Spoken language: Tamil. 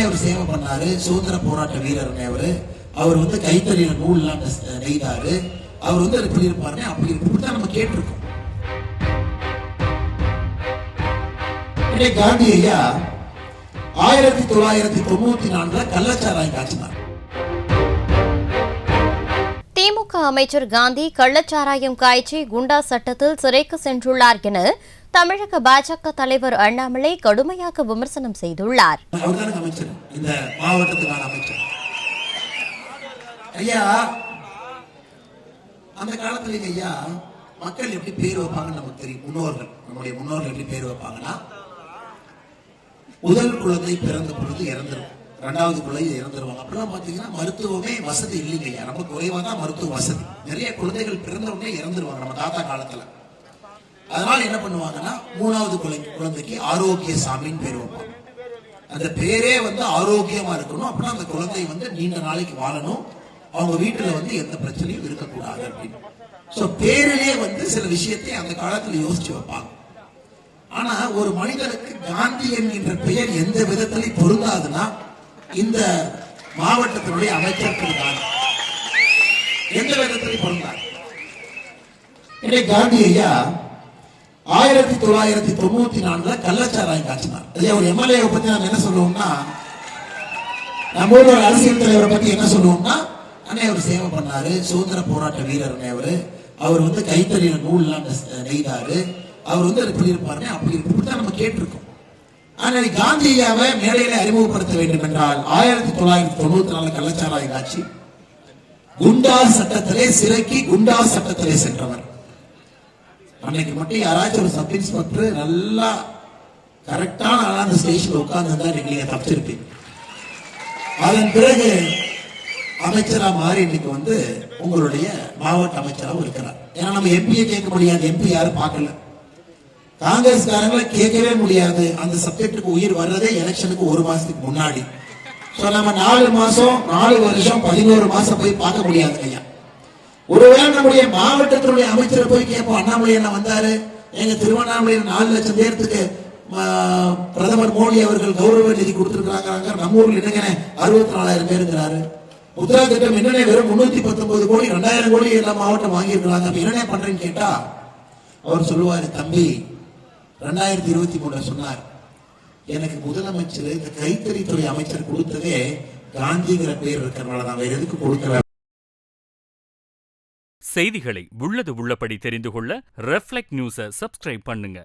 அவர் சேவை பண்ணாரு, சுதந்திர போராட்ட வீரர் அவர் வந்து கைத்தறியில நூல்லாம் நெய்தாரு, அவர் வந்து எப்படி இருப்பாருன்னு அப்படி இப்படிதான் நம்ம கேட்டிருக்கோம். காந்தி ஐயா 1994 கள்ளச்சாராயம் காய்ச்சினார். திமுக அமைச்சர் காந்தி கள்ளச்சாராயம் காய்ச்சி குண்டா சட்டத்தில் சிறைக்கு சென்றுள்ளார் என தமிழக பாஜக தலைவர் அண்ணாமலை கடுமையாக விமர்சனம் செய்துள்ளார். அவர்தான் அமைச்சர், இந்த மாவட்டத்துக்கான அமைச்சர். ஐயா அந்த காலத்துல ஐயா மக்கள் எப்படி பேர் வைப்பாங்கன்னு நமக்கு தெரியும். முன்னோர்கள், நம்முடைய முன்னோர்கள் எப்படி பேர் வைப்பாங்கன்னா, முதல் குழந்தை பிறந்த பொழுது இறந்துரும், இரண்டாவது குழந்தை இறந்துருவாங்க. அப்பெல்லாம் பாத்தீங்கன்னா மருத்துவமே வசதி இல்லைங்க ஐயா, ரொம்ப குறைவா தான் மருத்துவ வசதி. நிறைய குழந்தைகள் பிறந்த உடனே இறந்துருவாங்க நம்ம தாத்தா காலத்துல. அதனால என்ன பண்ணுவாங்கன்னா, மூணாவது குழந்தைக்கு ஆரோக்கிய சாமின்னு பேர் வைப்பாங்க. அந்த பேரே வந்து ஆரோக்கியமா இருக்கணும், அப்படின்னா அந்த குழந்தை வந்து நீண்ட நாளைக்கு வாழணும், அவங்க வீட்டுல வந்து எந்த பிரச்சனையும் இருக்கக்கூடாது அப்படின்னு. சோ பேரிலே வந்து சில விஷயத்தை அந்த காலத்துல யோசிச்சு வைப்பாங்க. ஆனா ஒரு மனிதனுக்கு காந்தி என்கின்ற பெயர் எந்த விதத்திலையும் பொருந்தாதுன்னா இந்த மாவட்டத்தினுடைய அமைச்சர் காந்தி எந்த விதத்திலையும் பொருந்தாது. காந்தி ஐயா 1994 கள்ளச்சாராயம் காய்ச்சினார். ஒரு எம்எல்ஏ பத்தி நம்ம என்ன சொல்லுவோம்னா, நம்ம ஊர் ஒரு அரசியல் தலைவரை பத்தி என்ன சொல்லுவோம்னா, அவர் சேவை பண்ணாரு, சுதந்திர போராட்ட வீரர் அவர் வந்து கைத்தறியில நூல்லாம் நெய்தாரு, அவர் வந்து எப்படி இருப்பாருன்னு அப்படி இப்படிதான் நம்ம கேட்டிருக்கோம். ஆனால் காந்தி ஐயாவை மேடையில அறிமுகப்படுத்த வேண்டும் என்றால் 1994 கள்ளச்சாராயம் காட்சி குண்டா சட்டத்திலே சிறைக்கு குண்டா சட்டத்திலே சென்றவர். அன்னைக்கு மட்டும் யாராச்சும் ஒரு சப் இன்ஸ்பெக்டர் நல்லா கரெக்டான ஆளா அந்த ஸ்டேஷன்ல உட்கார்ந்து நீங்க தப்பிச்சிருப்பீங்க. அதன் பிறகு அமைச்சரா மாறி இன்னைக்கு வந்து உங்களுடைய மாவட்ட அமைச்சராகவும் இருக்கிறார். ஏன்னா நம்ம எம்பியை கேட்க முடியாது, எம்பி யாரும் பார்க்கல, காங்கிரஸ்காரங்களை கேட்கவே முடியாது. அந்த சப்ஜெக்டுக்கு உயிர் வர்றதே எலெக்ஷனுக்கு ஒரு மாசத்துக்கு முன்னாடி. நம்ம 4 மாசம் 4 வருஷம் 11 மாசம் போய் பார்க்க முடியாது ஐயா. ஒருவேளை நம்முடைய மாவட்டத்தினுடைய அமைச்சரை போய் கேட்போம், அண்ணாமலை என்ன வந்தாரு, எங்க திருவண்ணாமலையில் 4 லட்சம் பேருக்கு பிரதமர் மோடி அவர்கள் கௌரவ நிதி கொடுத்திருக்காங்க, நம்ம ஊர்ல என்னங்க 64,000 பேருங்கிறாரு. முத்ரா திட்டம் என்னென்ன வெறும் 319 கோடி 2000 கோடி எல்லா மாவட்டம் வாங்கியிருக்கிறாங்க, என்னென்ன பண்றேன்னு கேட்டா அவர் சொல்லுவாரு, தம்பி 2023 சொன்னார், எனக்கு முதலமைச்சர் இந்த கைத்தறித்துறை அமைச்சர் கொடுத்ததே காந்திங்கிற பேர் இருக்கிறனால தான், வேற எதுக்கு கொடுக்கல. செய்திகளை உள்ளது உள்ளபடி தெரிந்து கொள்ள ரெஃப்ளெக்ட் நியூஸை சப்ஸ்கிரைப் பண்ணுங்க.